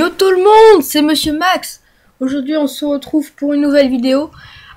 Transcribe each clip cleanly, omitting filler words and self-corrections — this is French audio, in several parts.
Yo tout le monde, c'est Monsieur Max. Aujourd'hui on se retrouve pour une nouvelle vidéo.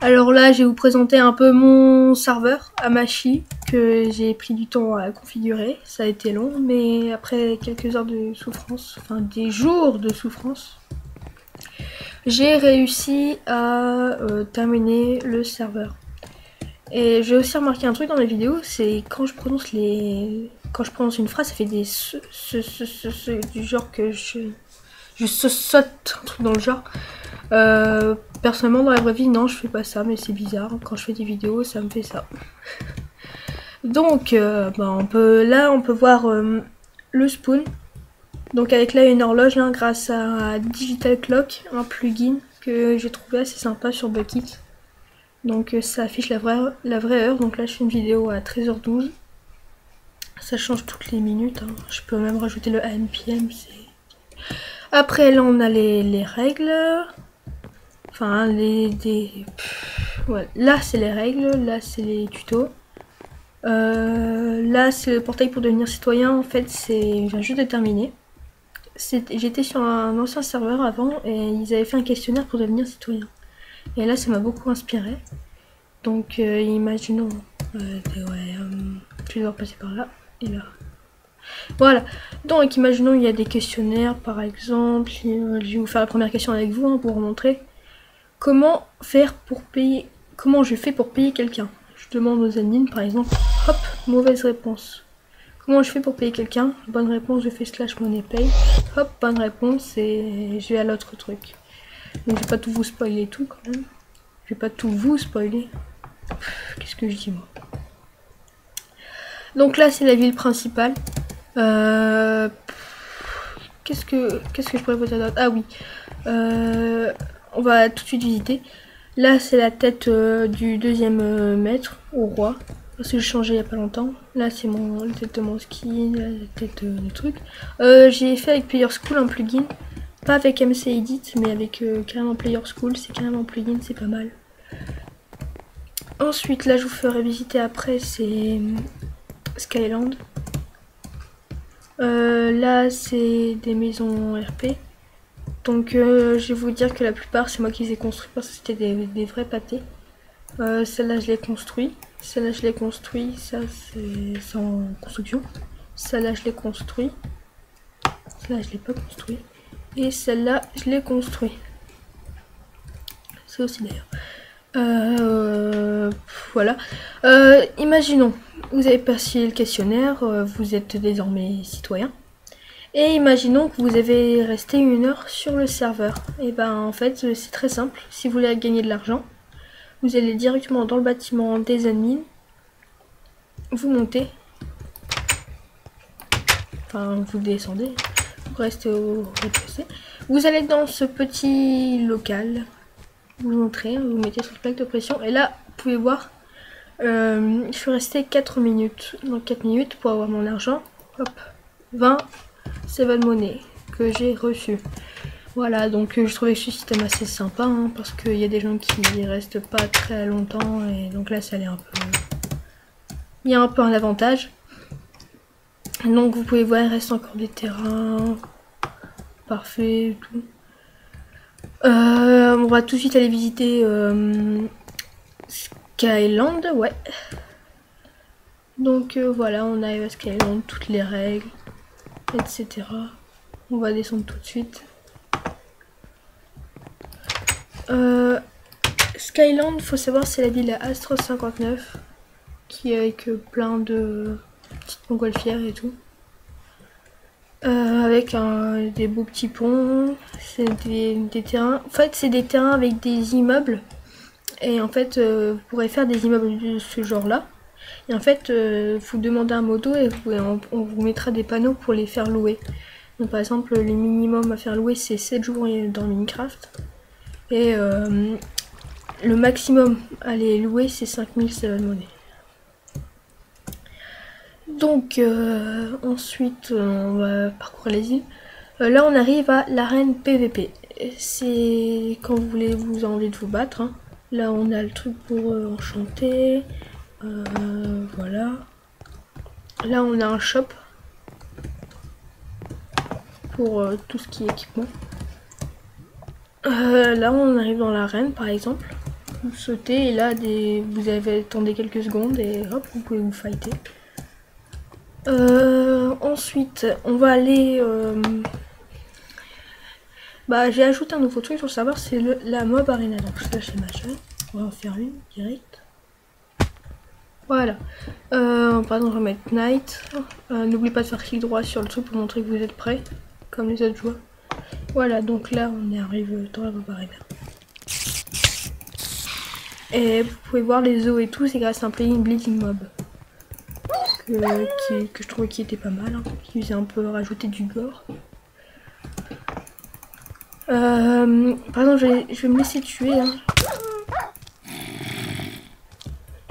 Alors là je vais vous présenter un peu mon serveur Hamachi que j'ai pris du temps à configurer. Ça a été long mais après quelques heures de souffrance, enfin des jours de souffrance, j'ai réussi à terminer le serveur. Et j'ai aussi remarqué un truc dans mes vidéos, c'est quand je prononce une phrase, ça fait des du genre que je saute, un truc dans le genre. Personnellement dans la vraie vie non je fais pas ça, mais c'est bizarre, quand je fais des vidéos ça me fait ça. Donc on peut voir le spawn. Donc avec là une horloge là, grâce à Digital Clock, un plugin que j'ai trouvé assez sympa sur Bukkit. Donc ça affiche la vraie heure. Donc là je fais une vidéo à 13h12. Ça change toutes les minutes, hein. Je peux même rajouter le AM/PM. Après là on a les règles. Enfin ouais. Là c'est les règles, là c'est les tutos. Là c'est le portail pour devenir citoyen. En fait je viens juste de terminer. J'étais sur un ancien serveur avant et ils avaient fait un questionnaire pour devenir citoyen. Et là ça m'a beaucoup inspiré. Donc imaginons, je vais devoir passer par là et là. Voilà, donc imaginons il y a des questionnaires par exemple. Je vais vous faire la première question avec vous, hein, pour vous montrer comment je fais pour payer quelqu'un. Je demande aux admins par exemple, hop, mauvaise réponse. Comment je fais pour payer quelqu'un? Bonne réponse, je fais /moneypay. Hop, bonne réponse et je vais à l'autre truc. Donc je vais pas tout vous spoiler tout quand même. Je vais pas tout vous spoiler. Qu'est-ce que je dis moi? Donc là c'est la ville principale. Qu'est-ce que je pourrais vous dire d'autre? Ah oui, on va tout de suite visiter. Là c'est la tête du deuxième maître au roi, parce que j'ai changé il y a pas longtemps. Là c'est la tête de mon ski, la tête du truc. J'ai fait avec Player School un plugin, pas avec MC Edit mais avec carrément Player School. C'est carrément plugin, c'est pas mal. Ensuite là je vous ferai visiter après, c'est Skyland. Là c'est des maisons RP. Donc je vais vous dire que la plupart c'est moi qui les ai construits parce que c'était des vrais pâtés. Celle-là je l'ai construit. Celle-là je l'ai construit. Ça c'est en construction. Celle-là je l'ai construit. Celle-là je l'ai pas construit. Et celle-là je l'ai construit. C'est aussi d'ailleurs. Voilà. Imaginons, vous avez passé le questionnaire, vous êtes désormais citoyen. Et imaginons que vous avez resté 1 heure sur le serveur. Et ben en fait c'est très simple. Si vous voulez gagner de l'argent, vous allez directement dans le bâtiment des admins. Vous montez. Enfin vous descendez. Vous restez au rez-de-chaussée. Vous allez dans ce petit local. Vous entrez, vous mettez sur le plaque de pression. Et là vous pouvez voir, je suis resté 4 minutes. Donc 4 minutes pour avoir mon argent. Hop, 20 7 monnaie que j'ai reçu. Voilà, donc je trouvais ce système assez sympa, hein, parce qu'il y a des gens qui restent pas très longtemps et donc là ça allait un peu. Il y a un peu un avantage. Donc vous pouvez voir, il reste encore des terrains. Parfait, tout. On va tout de suite aller visiter Skyland, ouais. Donc voilà, on arrive à Skyland, toutes les règles, etc. On va descendre tout de suite. Skyland, faut savoir, c'est la ville à Astro 59 qui est avec plein de petites montgolfières et tout. Avec des beaux petits ponts. C'est des terrains. En fait, c'est des terrains avec des immeubles. Et en fait, vous pourrez faire des immeubles de ce genre-là. Et en fait, vous demandez un modo et on vous mettra des panneaux pour les faire louer. Donc, par exemple, le minimum à faire louer, c'est 7 jours dans Minecraft. Et le maximum à les louer, c'est 5000 monnaie. Donc, ensuite, on va parcourir les îles. Là, on arrive à l'arène PVP. C'est quand vous avez envie de vous battre, hein. Là, on a le truc pour enchanter. Voilà. Là, on a un shop pour tout ce qui est équipement. Là on arrive dans l'arène par exemple. Vous sautez et là vous avez attendez quelques secondes et hop vous pouvez vous fighter. Ensuite on va aller j'ai ajouté un nouveau truc sur le serveur, c'est la mob arena. Donc je lâche ma chaîne, on va en faire une direct. Voilà. Pardon, je vais mettre night. N'oubliez pas de faire clic droit sur le truc pour montrer que vous êtes prêt, comme les autres joueurs. Voilà, donc là on arrive dans la mob arena. Et vous pouvez voir les os et tout, c'est grâce à un plugin Bleeding Mob. Que je trouvais qui était pas mal, hein, qui faisait un peu rajouter du gore. Par exemple, je vais me laisser tuer. Hein.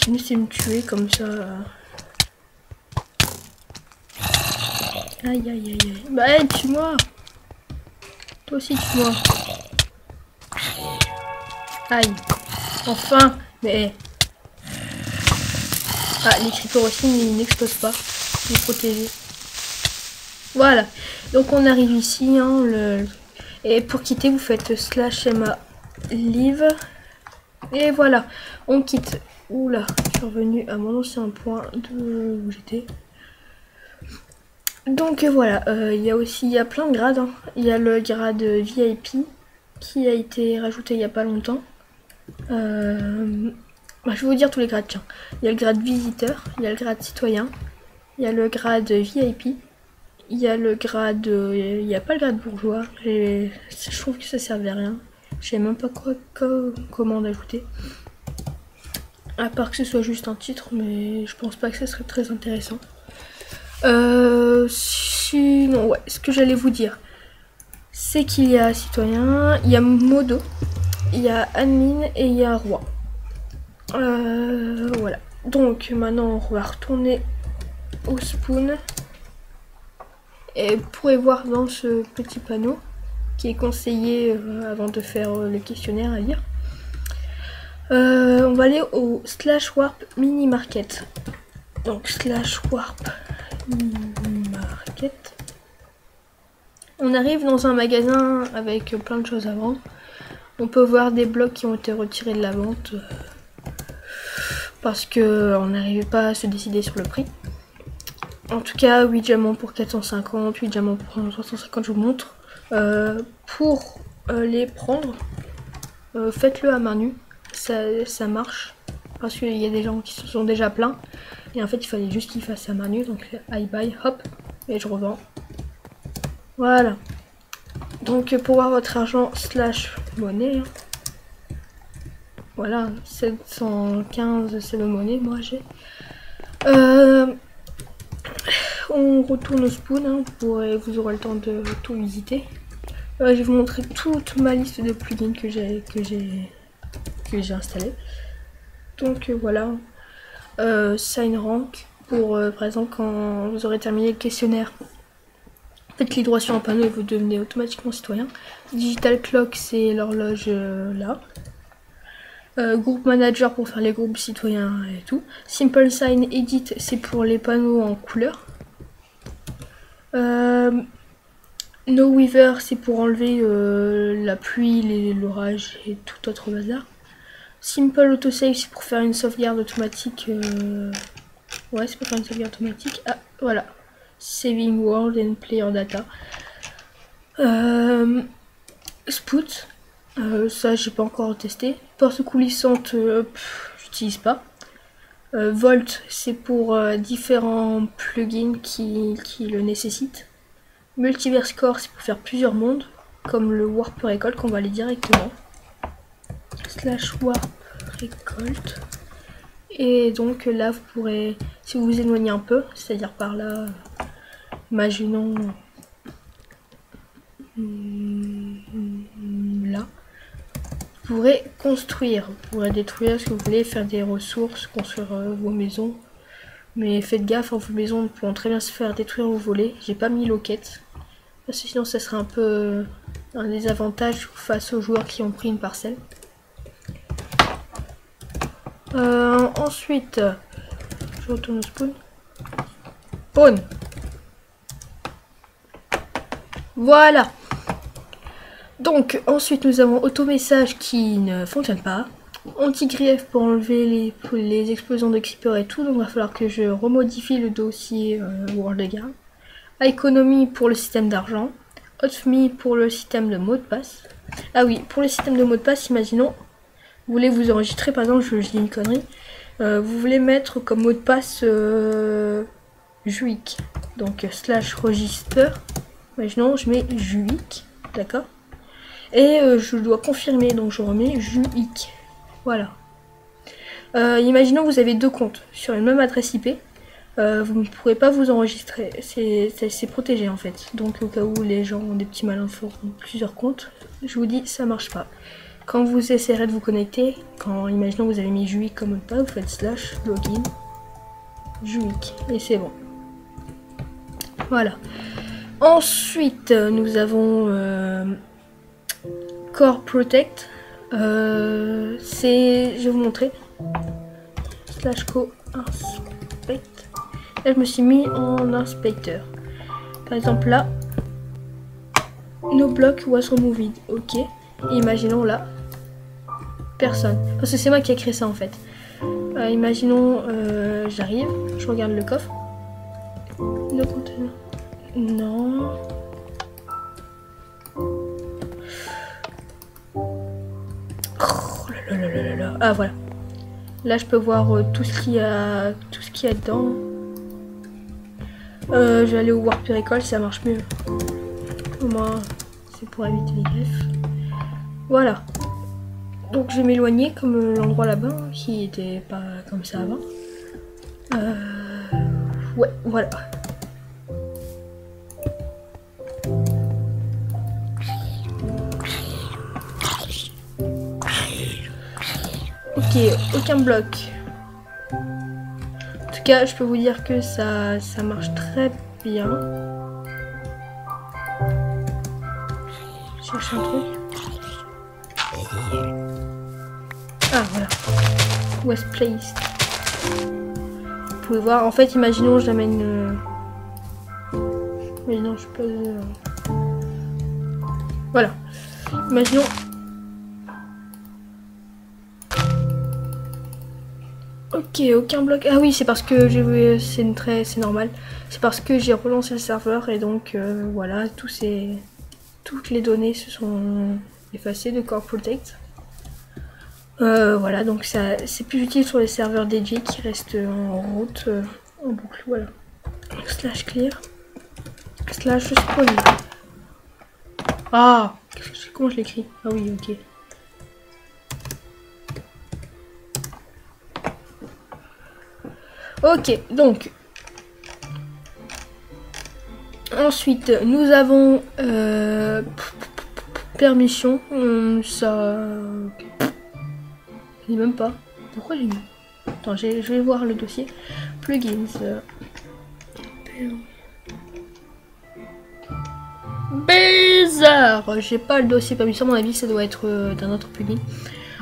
Je vais me laisser me tuer comme ça. Aïe aïe aïe aïe. Bah hey, tue-moi. Toi aussi tue-moi. Aïe. Enfin. Mais... Ah, les creepers aussi n'explosent pas. Il est protégé. Voilà. Donc on arrive ici. Hein, Et pour quitter, vous faites /ma leave. Et voilà. On quitte. Oula. Je suis revenu à mon ancien point de où j'étais. Donc voilà. Il y a plein de grades. Hein. Il y a le grade VIP qui a été rajouté il n'y a pas longtemps. Je vais vous dire tous les grades, tiens. Il y a le grade visiteur, il y a le grade citoyen, il y a le grade VIP, il y a le grade... il n'y a pas le grade bourgeois, je trouve que ça servait à rien. Je sais même pas comment d'ajouter. À part que ce soit juste un titre, mais je pense pas que ce serait très intéressant. Sinon, ouais, ce que j'allais vous dire, c'est qu'il y a citoyen, il y a modo, il y a admin et il y a roi. Voilà. Donc maintenant on va retourner au spawn. Et vous pourrez voir dans ce petit panneau qui est conseillé avant de faire le questionnaire à lire. On va aller au /warp mini market. Donc /warp mini market. On arrive dans un magasin avec plein de choses à vendre. On peut voir des blocs qui ont été retirés de la vente. Parce qu'on n'arrivait pas à se décider sur le prix. En tout cas, 8 diamants pour 450, 8 diamants pour 350, je vous montre. Pour les prendre, faites-le à main nue, ça marche. Parce qu'il y a des gens qui se sont déjà plaints. Et en fait, il fallait juste qu'ils fassent à main nue. Donc, I buy, hop, et je revends. Voilà. Donc, pour voir votre argent /monnaie... Voilà, 715 c'est le monnaie, moi j'ai. On retourne au spawn, hein, vous aurez le temps de tout visiter. Je vais vous montrer toute ma liste de plugins que j'ai installé. Donc voilà, sign rank pour par exemple quand vous aurez terminé le questionnaire. Faites clic droit sur un panneau et vous devenez automatiquement citoyen. Digital clock c'est l'horloge là. Groupe manager pour faire les groupes citoyens et tout. Simple sign edit c'est pour les panneaux en couleur. No weather c'est pour enlever la pluie, l'orage et tout autre bazar. Simple autosave c'est pour faire une sauvegarde automatique. Ouais, c'est pour faire une sauvegarde automatique. Ah voilà. Saving world and player data. Spout. Ça j'ai pas encore testé. Porte coulissante, j'utilise pas. Volt c'est pour différents plugins qui le nécessitent. Multiverse Core c'est pour faire plusieurs mondes, comme le Warp Recolt qu'on va aller directement. /warp recolt. Et donc là vous pourrez, si vous vous éloignez un peu, c'est-à-dire par là, imaginons là. Vous pourrez construire, vous pourrez détruire ce que vous voulez, faire des ressources, construire vos maisons. Mais faites gaffe, vos maisons pourront très bien se faire détruire ou voler. J'ai pas mis loquette, parce que sinon ça serait un peu un désavantage face aux joueurs qui ont pris une parcelle. Ensuite, je retourne au spawn. Voilà. Donc ensuite nous avons automessage qui ne fonctionne pas. Anti-grief pour enlever les explosions de creeper et tout, donc il va falloir que je remodifie le dossier World Guard. Économie pour le système d'argent. Hotme pour le système de mot de passe. Ah oui, pour le système de mot de passe, imaginons, vous voulez vous enregistrer, par exemple, je dis une connerie, vous voulez mettre comme mot de passe Juic, donc /register, imaginons, je mets Juic, d'accord, et je dois confirmer, donc je remets Juic, voilà. Imaginons vous avez deux comptes sur une même adresse IP, vous ne pourrez pas vous enregistrer, c'est protégé en fait, donc au cas où les gens ont des petits malins forts ont plusieurs comptes, je vous dis ça marche pas. Quand vous essayerez de vous connecter, quand imaginons vous avez mis Juic comme mot de passe, vous faites /login Juic et c'est bon. Voilà. Ensuite nous avons Core Protect. Je vais vous montrer. /co inspect. Là je me suis mis en inspecteur. Par exemple là, no block was removed. Ok. Et imaginons là, personne. Parce que c'est moi qui ai créé ça en fait. Imaginons, j'arrive, je regarde le coffre. Le conteneur. Non. Oh là là là là là. Ah voilà. Là je peux voir tout ce qu'il y a dedans. Je vais aller au Warp Recall, ça marche mieux. Au moins c'est pour éviter les griffes. Voilà. Donc je vais m'éloigner comme l'endroit là-bas qui était pas comme ça avant. Ouais, voilà. Ok, aucun bloc. En tout cas, je peux vous dire que ça marche très bien. Je cherche un truc. Ah voilà. West Place. Vous pouvez voir, en fait, imaginons, je l'amène. Imaginons, je peux. Voilà. Imaginons. Ok, aucun bloc. Ah oui, c'est parce que j'ai. C'est normal. C'est parce que j'ai relancé le serveur et donc voilà, toutes les données se sont effacées de Core Protect. Voilà, donc c'est plus utile sur les serveurs DJ qui restent en route, en boucle, voilà. /clear /spawn. Ah, comment je l'écris? Ah oui, ok. Ok, donc ensuite nous avons permission, ça. Je sais même pas. Pourquoi j'ai mis? Attends, je vais voir le dossier. Plugins. Bizarre. J'ai pas le dossier permission, à mon avis ça doit être d'un autre plugin.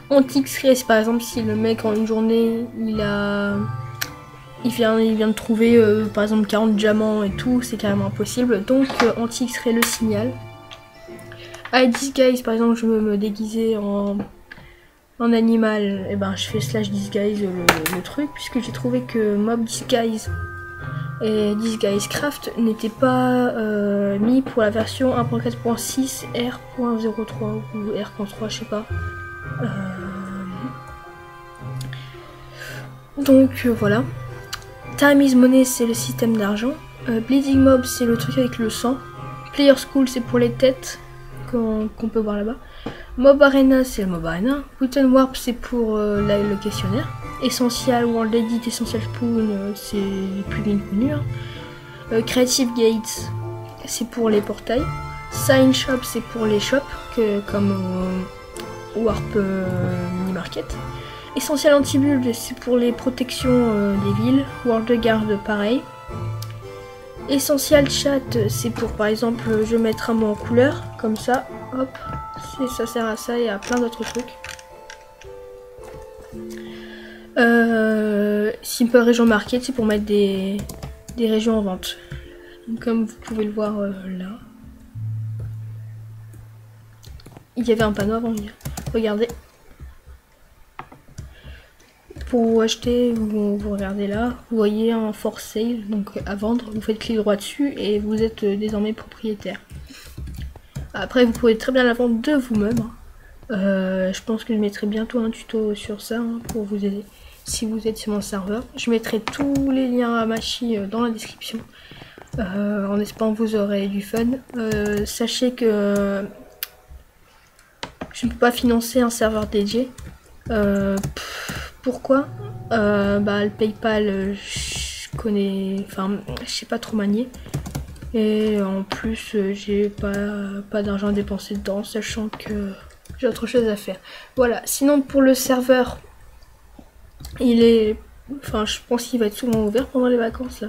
Anti-X-Ray, par exemple, si le mec en une journée il vient de trouver par exemple 40 diamants et tout, c'est carrément impossible. Donc Anti-X-Ray le signal. Disguise, par exemple, je veux me déguiser en animal, et ben je fais /disguise le truc, puisque j'ai trouvé que mob disguise et disguise craft n'étaient pas mis pour la version 1.4.6 R.03 ou R.3, je sais pas. Donc voilà. Time is money, c'est le système d'argent. Bleeding mob, c'est le truc avec le sang. Player school, c'est pour les têtes qu'on peut voir là-bas. Mob Arena, c'est le Mob Arena. Wooten Warp, c'est pour le questionnaire. Essential World Edit, Essential Spoon, c'est les plugins connus. Hein. Creative Gates, c'est pour les portails. Sign Shop, c'est pour les shops, comme Warp Mini Market. Essential Anti-Build, c'est pour les protections des villes. World Guard, pareil. Essential Chat, c'est pour par exemple je vais mettre un mot en couleur, comme ça, hop, ça sert à ça et à plein d'autres trucs. Simple Région Market, c'est pour mettre des régions en vente. Donc, comme vous pouvez le voir là. il y avait un panneau avant hier. Regardez. Pour acheter, vous regardez là, vous voyez un for sale, donc à vendre, vous faites clic droit dessus et vous êtes désormais propriétaire. Après, vous pouvez très bien la vendre de vous-même. Je pense que je mettrai bientôt un tuto sur ça pour vous aider si vous êtes sur mon serveur. Je mettrai tous les liens à Machi dans la description. En espérant que vous aurez du fun. Sachez que je ne peux pas financer un serveur dédié. Pourquoi le PayPal, je connais, enfin, je sais pas trop manier. Et en plus, j'ai pas d'argent à dépenser dedans, sachant que j'ai autre chose à faire. Voilà. Sinon, pour le serveur, je pense qu'il va être souvent ouvert pendant les vacances là.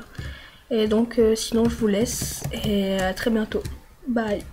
Et donc, sinon, je vous laisse et à très bientôt. Bye.